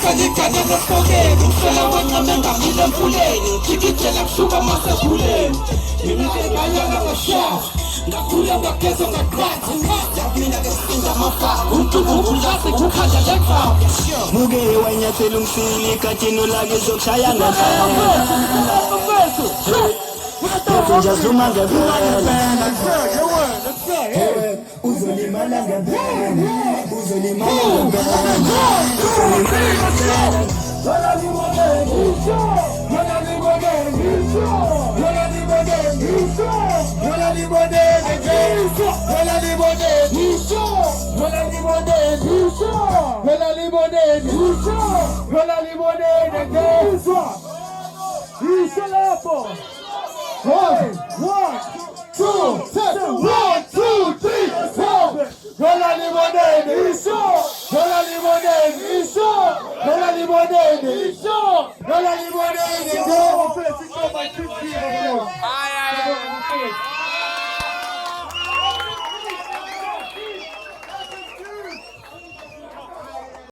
Kalikane nesogeni Mfela wenqamenga mile mfuleni Tikitela kusuka masebuleni Ngimikekanyana kwashaf Ngakhula ngagezo ngaqathi Yabina kesinda mafa Umtubungulasi kukhanda lekfa Muge wanyathela umsili katino lake zokushaya ngahlala Njazuma ngabela Uzolimala ngabela Uzolimala ngabela Wala libode nisho Wala libode nisho Wala libode nisho Wala libode nisho Wala libode nisho Wala libode nisho Wala libode nisho Wala libode nisho Nisho lapo One, two, three, four. Rola limonene, iso. Rola limonene, iso. Rola limonene, iso. Rola limonene, go.